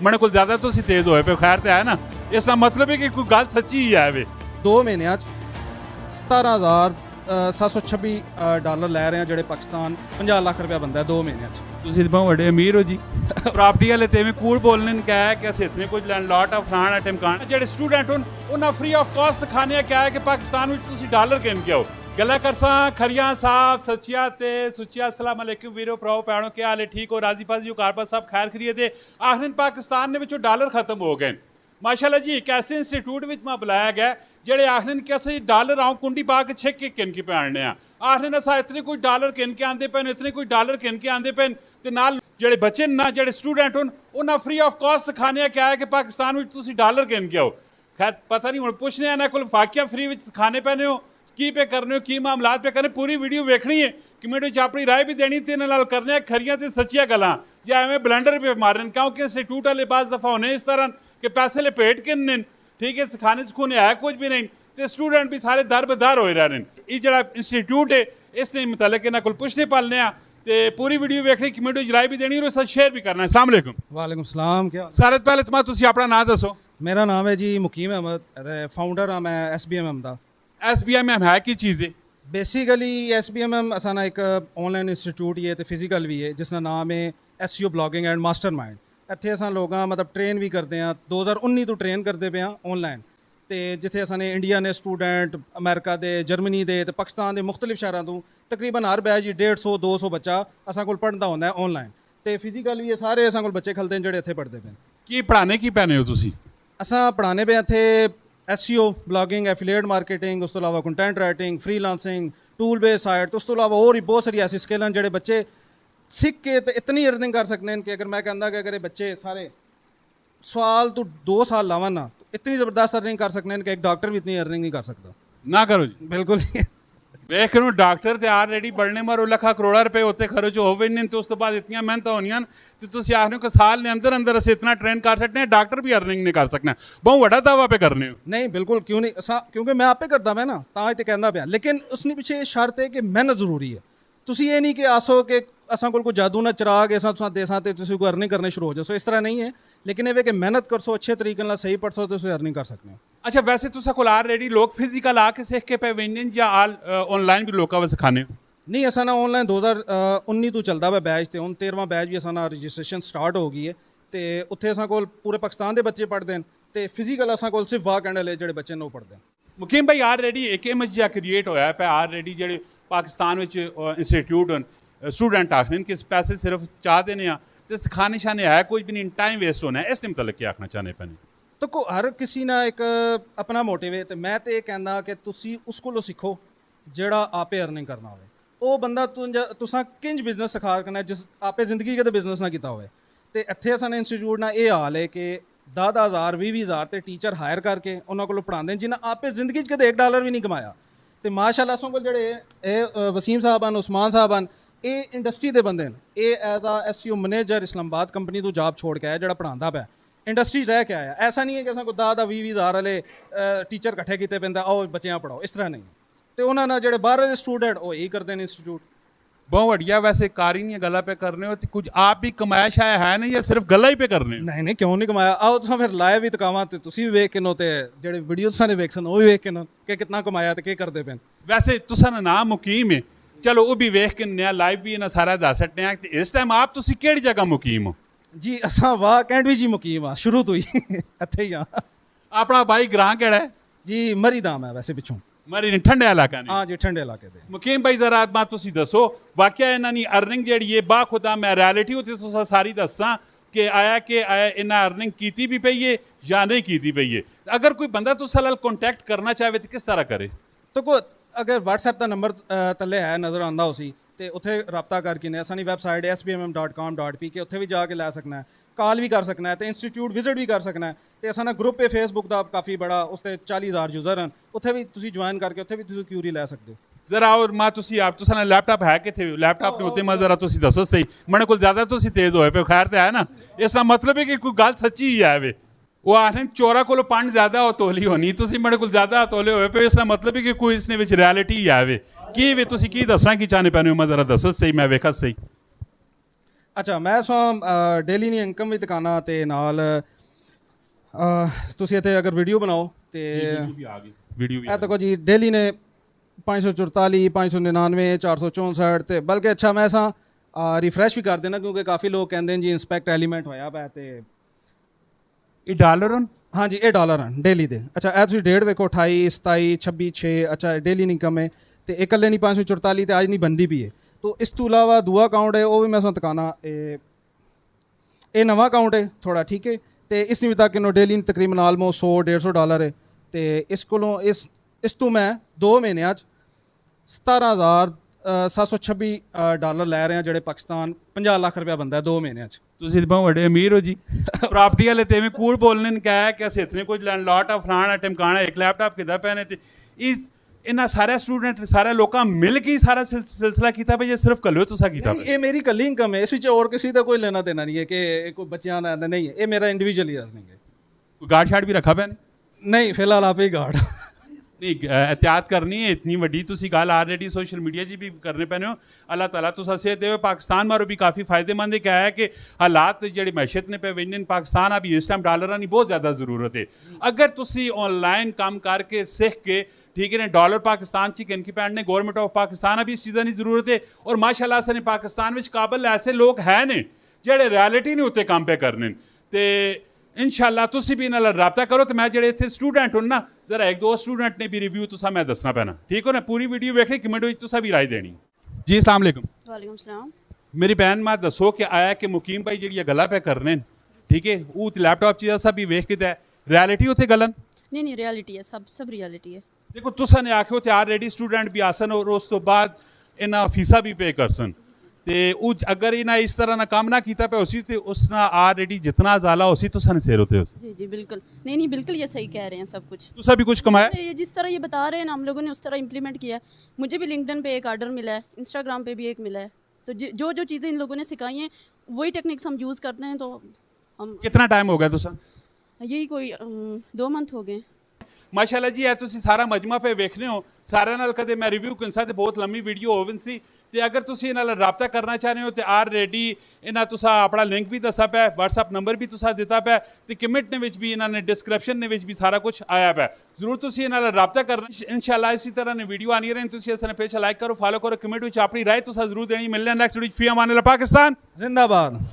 मेरे को ज़्यादा तो तेज़ होए पे खैर तो है ना, इसका मतलब है कि कोई गल सच्ची ही है वे 2 ਮਹੀਨਿਆਂ 'ਚ 17,726 ਡਾਲਰ ਲੈ ਰਹੇ ਆ ਜਿਹੜੇ ਪਾਕਿਸਤਾਨ 50 ਲੱਖ ਰੁਪਇਆ ਬੰਦਾ 2 ਮਹੀਨਿਆਂ 'ਚ। ਤੁਸੀਂ ਤਾਂ ਬਹੁਤ ਵੱਡੇ ਅਮੀਰ ਹੋ ਜੀ। ਪ੍ਰਾਪਰਟੀ ਵਾਲੇ ਤੇ ਐਵੇਂ ਕੂੜ ਬੋਲਣੇ ਨੇ ਕਿਹਾ ਕਿ ਅਸੀਂ ਇਤਨੇ ਕੁਝ ਲੈਂਡਲਾਟ ਆ ਫਲਾਣਾ ਟਿਮਕਾਣਾ। ਜਿਹੜੇ ਸਟੂਡੈਂਟ ਹਨ ਉਹਨਾਂ ਫ੍ਰੀ ਆਫ ਕਾਸਟ ਸਿਖਾਣੇ ਕਿਹਾ ਹੈ ਕਿ ਪਾਕਿਸਤਾਨ ਵਿੱਚ ਤੁਸੀਂ ਡਾਲਰ ਕਿਨ ਕੇ ਆਓ। ਗੱਲਾਂ ਕਰਸਾਂ ਖਰੀਆਂ ਸਾਹਿਬ ਸੱਚੀਆਂ ਤੇ ਸੁੱਚੀਆਂ। ਅਸਲਾਮ ਅਲੈਕੁਮ ਵੀਰੋ ਭਰਾਓ ਭੈਣੋ, ਕੀ ਹਾਲ ਹੈ? ਠੀਕ ਹੋ? ਰਾਜ਼ੀ ਪਾਜ਼ੀ ਹੋ? ਘਰ-ਬਾਰ ਸਭ ਖੈਰ ਖਰੀਅਤ ਹੈ? ਆਖਿਰ ਪਾਕਿਸਤਾਨ ਦੇ ਵਿੱਚੋਂ ਡਾਲਰ ਖਤਮ ਹੋ ਗਏ माशाल्लाह जी। एक ऐसे इंस्टीट्यूट में मैं बुलाया गया जेडे आखने कि असं डॉलर आऊँ कुंडी पा के छिक के किन के पे आने आखने अस इतने कोई डॉलर किन के आते पे इतने कोई डॉलर किन के आते पे ते नाल जेडे बच्चे ना जेडे स्टूडेंट होन उन्हें फ्री ऑफ कॉस्ट सिखाने क्या है कि पाकिस्तान में तुसी डॉलर किन के आओ। खैर पता नहीं हुण पुछने इन्हां कोल वाकिया फ्री में सिखाने पैने हो की पे करने हो की मामलात पे करने। पूरी वीडियो वेखनी है कमेंट में अपनी राय भी देनी ते इन्हां नाल करने खरियां ते सच्चियां गल्लां या एवें ब्लेंडर पे मारन क्योंकि इंस्टीट्यूट वाले बाज़ दफ़ा होने इस तरह कि पैसे लपेट के न ठीक है सिखाने सिखूने है कुछ भी नहीं तो स्टूडेंट भी सारे दर बदर हो रहे हैं। ये जरा इंस्टीट्यूट है इसने मतलब इन्होंने को पुछने पालने तो पूरी वीडियो वेखनी कमेंट में राय भी देनी और साथ शेयर भी करना। अस्सलाम वालेकुम। वालेकुम सलाम। क्या सारे तो पहले तुम अपना नाम दसो। मेरा नाम है जी मुकीम अहमद, फाउंडर हाँ मैं SBMM का। SBMM है की चीज़ है? बेसिकली SBMM असाना एक ऑनलाइन इंस्टीट्यूट ही है तो फिजिकल भी है जिसका नाम है SEO ब्लॉगिंग एंड मास्टरमाइंड। ਇੱਥੇ ਅਸਾਂ ਲੋਕਾਂ ਮਤਲਬ ਟ੍ਰੇਨ ਵੀ ਕਰਦੇ ਹਾਂ 2019 ਤੋਂ ਟ੍ਰੇਨ ਕਰਦੇ ਪਏ ਹਾਂ ਆਨਲਾਈਨ ਤੇ ਜਿੱਥੇ ਅਸਾਂ ਨੇ ਇੰਡੀਆ ਨੇ ਸਟੂਡੈਂਟ ਅਮਰੀਕਾ ਦੇ ਜਰਮਨੀ ਦੇ ਤੇ ਪਾਕਿਸਤਾਨ ਦੇ ਮੁxtਲਿਫ ਸ਼ਹਿਰਾਂ ਤੋਂ ਤਕਰੀਬਨ ਹਰ ਬੈਚ 150 200 ਬੱਚਾ ਅਸਾਂ ਕੋਲ ਪੜ੍ਹਦਾ ਹੁੰਦਾ ਹੈ ਆਨਲਾਈਨ ਤੇ ਫਿਜ਼ੀਕਲ ਵੀ ਇਹ ਸਾਰੇ ਅਸਾਂ ਕੋਲ ਬੱਚੇ ਖਲਦੇ ਨੇ ਜਿਹੜੇ ਇੱਥੇ ਪੜ੍ਹਦੇ ਪਏ। ਕੀ ਪੜ੍ਹਾਣੇ ਕੀ ਪੈਣੇ ਹੋ ਤੁਸੀਂ? ਅਸਾਂ ਪੜ੍ਹਾਣੇ ਪਏ ਇੱਥੇ SEO ਬਲੌਗਿੰਗ ਐਫੀਲੀਏਟ ਮਾਰਕੀਟਿੰਗ ਉਸ ਤੋਂ ਇਲਾਵਾ content writing freelancing tool base site ਉਸ ਤੋਂ ਇਲਾਵਾ ਹੋਰ ਵੀ ਬਹੁਤ ਸਾਰੀ ਐਸੀ ਸਕਿੱਲ ਹਨ ਜਿਹੜੇ ਬੱਚੇ सीख के तो इतनी अर्निंग कर सकते हैं कि अगर मैं कहता कि अगर ये बच्चे सारे साल तो 2 साल लावा ना तो इतनी ज़बरदस्त अर्निंग कर सकते हैं कि एक डॉक्टर भी इतनी अर्निंग नहीं कर सकता। ना करो जी बिल्कुल वेख लो डॉक्टर तो ऑलरेडी बढ़ने मारो लखा करोड़ा रुपए होते खर्च हो नहीं तो उस तो बाद इतनी मेहनत होनी तो तुम आखने को साल के अंदर अंदर अस इतना ट्रेन कर सकते हैं डॉक्टर भी अर्निंग नहीं कर सकना। बहुत बड़ा दावा पे करने हो? नहीं बिल्कुल क्यों नहीं क्योंकि मैं आपे करता मैं ना तो कहना पाया लेकिन उसने पीछे शर्त है कि मेहनत ज़रूरी है। ਤੁਸੀਂ ਇਹ ਨਹੀਂ ਕਿ ਆਸੋ ਕਿ ਅਸਾਂ ਕੋਲ ਕੋਈ ਜਾਦੂ ਨਾ ਚਰਾ ਕੇ ਅਸਾਂ ਦੇਸਾਂ ਤੇ ਤੁਸੀਂ ਕੋਈ ਅਰਨਿੰਗ ਕਰਨੇ ਸ਼ੁਰੂ ਹੋ ਜਾਓ। ਇਸ ਤਰ੍ਹਾਂ ਨਹੀਂ ਹੈ ਲੇਕਿਨ ਇਹ ਵੇ ਕਿ ਮਿਹਨਤ ਕਰਸੋ ਅੱਛੇ ਤਰੀਕੇ ਨਾਲ ਸਹੀ ਪੜਸੋ ਤੁਸੀਂ ਅਰਨਿੰਗ ਕਰ ਸਕਦੇ ਹੋ। ਅੱਛਾ ਵੈਸੇ ਤੁਸੀਂ ਕੋਲ ਆਲਰੇਡੀ ਲੋਕ ਫਿਜ਼ੀਕਲ ਆ ਕੇ ਸਿੱਖ ਕੇ ਪਏ ਵੈਂਡਨ ਜਾਂ ਆਨਲਾਈਨ ਵੀ ਲੋਕਾਂ ਵਾ ਸਿਖਾਣੇ ਹੋ? ਨਹੀਂ ਅਸਾਂ ਨਾ ਆਨਲਾਈਨ 2019 ਤੋਂ ਚੱਲਦਾ ਵਾ ਬੈਚ ਤੇ ਹੁਣ 13ਵਾਂ ਬੈਚ ਵੀ ਅਸਾਂ ਨਾਲ ਰਜਿਸਟ੍ਰੇਸ਼ਨ ਸਟਾਰਟ ਹੋ ਗਈ ਹੈ ਤੇ ਉੱਥੇ ਅਸਾਂ ਕੋਲ ਪੂਰੇ ਪਾਕਿਸਤਾਨ ਦੇ ਬੱਚੇ ਪੜ੍ਹਦੇ ਨੇ ਤੇ ਫਿਜ਼ੀਕਲ ਅਸਾਂ ਕੋਲ ਸਿਰਫ ਵਾਕ ਐਂਡ ਵਾਲੇ ਜਿਹੜੇ ਬੱਚੇ ਨੇ ਉਹ ਪੜ੍ਹਦੇ ਨੇ। ਮੁਕੀਮ ਭਾਈ ਆਲਰੇਡੀ ਇੱਕ ਇਮੇਜ ਜਿਹਾ ਕ੍ਰੀਏਟ ਹੋਇਆ ਪਿਆ ਆਲਰੇਡੀ ਜਿਹੜੇ ਪਾਕਿਸਤਾਨ ਵਿੱਚ ਇੰਸਟੀਟਿਊਟ ਹਨ स्टूडेंट आखने कि पैसे सिर्फ चाह देने तो सिखाने शाने है कुछ भी नहीं टाइम वेस्ट होना है। इस मतलब क्या आखना चाहने पैने तो को हर किसी ना एक अपना मोटिव है तो मैं तो ये कहना कि तुसी उस कोलों सीखो जेड़ा आपे अर्निंग करना हो वो बंदा तुसा किंज बिजनेस सिखा करना जिस आपे जिंदगी के बिजनेस ना किया हो। तो इत्थे साने इंस्टीट्यूट ना ये हाल है कि 10,000 20,000 तो टीचर हायर करके उन्होंने को पढ़ाते जिन्हें आपे जिंदगी कदे $1 भी नहीं कमाया। तो माशाअल्लाह असां कोल जेह्ड़े वसीम साहब हैं उस्मान साहब हैं ये इंडस्ट्री के बंदे ने ये एज आ SEO मैनेजर इस्लामाबाद कंपनी तो जॉब छोड़ के आया जो पढ़ाता पाया इंडस्ट्री रह के आया। ऐसा नहीं है कि असें कोई 10-20,000 वाले टीचर कट्ठे किए पैंदा आओ बच्चियां पढ़ाओ इस तरह नहीं। तो उन्होंने जो बाहर वाले स्टूडेंट वो यही करते हैं इंस्टीट्यूट। बहुत बढ़िया वैसे कार ही नहीं गला पे करने हो तो कुछ आप भी कमाया शायद है नहीं या सिर्फ गला ही पे करने? नहीं नहीं क्यों नहीं कमाया आओ तो फिर लाए भी तो कावा तो तुसी भी वेख के नो तो जो वीडियो तुसाने वेख सन वो भी वेख के नो कि कितना कमाया तो क्या करते पे। वैसे तुसाना नाम मुकीम है चलो वो भी वेख के नया लाइव भी इन्हें सारा दस सकते हैं तो इस टाइम आप तुसी केड़ी जगह मुकीम हो? जी असा वाह कैंट भी जी मुकीम हाँ शुरू तो ही इत्थे ही हाँ। अपना भाई ग्रां केड़ा है? जी मरी धाम है वैसे पिछों मरी ने ठंडे इलाका ने? हाँ जी ठंडे इलाके दे। मुकीम भाई जरा बात तुसी दसो वाकया इन्हां दी अर्निंग जेहड़ी है बाखुदा मैं रियलिटी होती तुसा सारी दस्सां कि इन्हें अर्निंग कीती भी पई है या नहीं कीती पई है। अगर कोई बंदा तुसा नाल कॉन्टैक्ट करना चाहे तो किस तरह करे? तो को अगर WhatsApp का नंबर थले है नज़र आंदा उसी तो उत्थे रब्ता करके ने असानी वैबसाइट sbmm.com.pk उत्थे भी जाके लै सकना है कॉल भी कर सकना है तो इंस्टीट्यूट विजिट भी कर सकना है तो असा ना ग्रुप है फेसबुक का काफ़ी बड़ा उस 40,000 यूज़र हैं उत्थे भी तुसी ज्वाइन करके उत्थे भी तुसी क्यूरी लै सकते हो। जरा और मां तुसी आप तुसा लैपटॉप है किथे लैपटॉप ने उत्ते मैं जरा तुसी दसो सही मेरे को ज़्यादा तुसी तेज़ होए पे खैर तो है ना इसका मतलब है कि कोई गल सच्ची ही है वे वो आखने चोरा को पंड ज़्यादा तोली होनी तुसी मेरे को ज़्यादा तोले होए पे इसका मतलब है कि कोई इसने विच रियलिटी ही है वे की वे तुसी की दसना की चाहने पैने मैं जरा दसो सही मैं वेखा सही। ਅੱਛਾ ਮੈਂ ਡੇਲੀ ਦੀ ਇਨਕਮ ਵੀ ਦਿਖਾਣਾ ਤੇ ਨਾਲ ਤੁਸੀਂ ਇੱਥੇ ਅਗਰ ਵੀਡੀਓ ਬਣਾਓ ਤੇ ਵੀ ਆ ਗਈ ਵੀਡੀਓ ਵੀ ਇਹ ਦੇਖੋ ਜੀ ਡੇਲੀ ਨੇ 544 599 464 ਤੇ ਬਲਕਿ ਅੱਛਾ ਮੈਂ ਰਿਫਰੈਸ਼ ਵੀ ਕਰ ਦੇਣਾ ਕਿਉਂਕਿ ਕਾਫੀ ਲੋਕ ਕਹਿੰਦੇ ਨੇ ਜੀ ਇੰਸਪੈਕਟ ਐਲੀਮੈਂਟ ਹੋਇਆ ਪਿਆ ਤੇ ਇਹ ਡਾਲਰ ਹਨ ਹਾਂਜੀ ਇਹ ਡਾਲਰ ਹਨ ਡੇਲੀ ਦੇ ਅੱਛਾ ਇਹ ਤੁਸੀਂ ਡੇਟ ਵੇਖੋ 28 27 26 6 ਅੱਛਾ ਡੇਲੀ ਇਨਕਮ ਹੈ ਤੇ ਇਕੱਲੇ ਨਹੀਂ 544 ਤੇ ਅੱਜ ਨਹੀਂ ਬੰਦੀ ਵੀ ਹੈ ਤੋ ਇਸ ਤੋਂ ਇਲਾਵਾ ਦੂਆ ਅਕਾਊਂਟ ਹੈ ਉਹ ਵੀ ਮੈਂ ਦਿਖਾਣਾ ਇਹ ਨਵਾਂ ਅਕਾਊਂਟ ਹੈ ਥੋੜਾ ਠੀਕ ਹੈ ਤੇ ਇਸ ਵੀ ਤੱਕ ਇਹਨੂੰ ਡੇਲੀ ਤਕਰੀਬਨ ਆਲਮੋਸਟ 100 150 ਡਾਲਰ ਹੈ ਤੇ ਇਸ ਕੋਲੋਂ ਇਸ ਤੋਂ ਮੈਂ 2 ਮਹੀਨਿਆਂ 'ਚ 17,726 ਡਾਲਰ ਲੈ ਰਹੇ ਹਾਂ ਜਿਹੜੇ ਪਾਕਿਸਤਾਨ 50 ਲੱਖ ਰੁਪਇਆ ਬੰਦਾ 2 ਮਹੀਨਿਆਂ 'ਚ ਤੁਸੀਂ ਤਾਂ ਬਹੁਤ ਵੱਡੇ ਅਮੀਰ ਹੋ ਜੀ ਪ੍ਰਾਪਰਟੀ ਵਾਲੇ ਤੇ ਐਵੇਂ ਕੂੜ ਬੋਲਣੇ ਨੇ ਕਿਹਾ ਕਿ ਅਸੀਂ ਇਤਨੇ ਕੁਝ ਲੈਂਡਲਾਟ ਆ ਫਲਾਣਾ ਟਮਕਾਣਾ ਇੱਕ ਲੈਪਟਾਪ ਕਿੱਦਾਂ ਪਏ ਨੇ ਤੇ ਇਸ ਇਹਨਾਂ ਸਾਰੇ ਸਟੂਡੈਂਟ ਸਾਰੇ ਲੋਕਾਂ ਮਿਲ ਕੇ ਹੀ ਸਾਰਾ ਸਿਲਸਿਲਾ ਕੀਤਾ ਭਾਈ ਇਹ ਸਿਰਫ ਕੱਲਿਓ ਤੁਸੀਂ ਕੀਤਾ ਨਹੀਂ, ਇਹ ਮੇਰੀ ਕੱਲੀ ਇਨਕਮ ਹੈ ਇਸ ਵਿੱਚ ਹੋਰ ਕਿਸੇ ਦਾ ਕੋਈ ਲੈਣਾ ਦੇਣਾ ਨਹੀਂ ਹੈ ਕਿ ਕੋਈ ਬੱਚਿਆਂ ਦਾ ਨਹੀਂ ਹੈ ਇਹ ਮੇਰਾ ਇੰਡੀਵਿਜੂਅਲੀ ਅਰਨਿੰਗ ਹੈ ਕੋਈ ਗਾਰਡ ਸ਼ਾਰਡ ਵੀ ਰੱਖਾ ਪਿਆ ਨੇ ਨਹੀਂ ਫਿਲਹਾਲ ਆਪੇ ਹੀ ਗਾਰਡ ਨਹੀਂ एहतियात करनी है इतनी वड्डी तुसी गल ऑलरेडी सोशल मीडिया जी भी करने पैने हो अल्लाह ताला तुसा सेहत देवे पाकिस्तान मारो भी काफ़ी फायदेमंद है क्या है कि हालात जेह्ड़े मैशत ने पे वेंदे पाकिस्तान अभी इस टाइम डॉलर की बहुत ज़्यादा ज़रूरत है अगर तुसी ऑनलाइन काम करके सीख के ठीक है ना डॉलर पाकिस्तान च इनकी पैंट ने गौरमेंट ऑफ पाकिस्तान अभी इस चीज़ों की जरूरत है और माशाल्लाह से पाकिस्तान में काबिल ऐसे लोग हैं ने जेह्ड़े रियलिटी ने उत्ते काम पे करने ते इंशाल्लाह तुसी भी इन्हां नाल राबता करो तो मैं जेह्ड़े इत्थे स्टूडेंट हो ना जरा एक दो स्टूडेंट ने भी रिव्यू तुसा मैं दसना पैना ठीक हो ना पूरी वीडियो वेखनी कमेंट विच तुसा भी राय देनी जी अस्सलाम वालेकुम वालेकुम सलाम मेरी बहन मैं दसो कि आया कि मुकीम भाई जेह्ड़ियां गल्लां पे करने ठीक है वो लैपटॉप च असा भी वेख के रियलिटी उत्थे गल्लन नहीं रियलिटी है सब रियलिटी है देखो तुसा ने आखियो ते ऑलरेडी स्टूडेंट भी आसन और उस तो बाद इन्हां फीसा भी पे करसन ते अगर इन्हें इस तरह ना काम ना किया पे उसी तो उसना ऑलरेडी जितना ज़ाला उसी तो सन शेर होते जी बिल्कुल नहीं बिल्कुल ये सही कह रहे हैं सब कुछ तुसा भी कुछ कमाया ये जिस तरह ये बता रहे हैं ना हम लोगों ने उस तरह इम्प्लीमेंट किया है मुझे भी लिंक्डइन पे एक ऑर्डर मिला है इंस्टाग्राम पे भी एक मिला है तो जो चीज़ें इन लोगों ने सिखाई हैं वही टेक्निक्स हम यूज़ करते हैं तो हम कितना टाइम हो गया तुसा यही कोई 2 मंथ हो गए माशाल्लाह जी है तुसी सारा मजमा पे वेखने हो सारे नाल कदे मैं रिव्यू करना ते बहुत लंबी वीडियो होवन सी ते अगर तुसी इन्हां नाल राबता करना चाह रहे हो तो ऑलरेडी इन्हां तुसा अपना लिंक भी दसा पे व्हाट्सएप नंबर भी तुसा दिता पे ते कमेंट ने विच भी इन्हां ने डिस्क्रिप्शन ने विच भी सारा कुछ आया पे जरूर तुसी इन्हां नाल राबता करना इंशाल्लाह इसी तरह ने वीडियो आनी रहे तुसी इस पेज लाइक करो फॉलो करो कमेंट विच अपनी राय तुसा जरूर देनी मिलने नेक्स्ट वीडियो फी अमान अल्लाह पाकिस्तान जिंदाबाद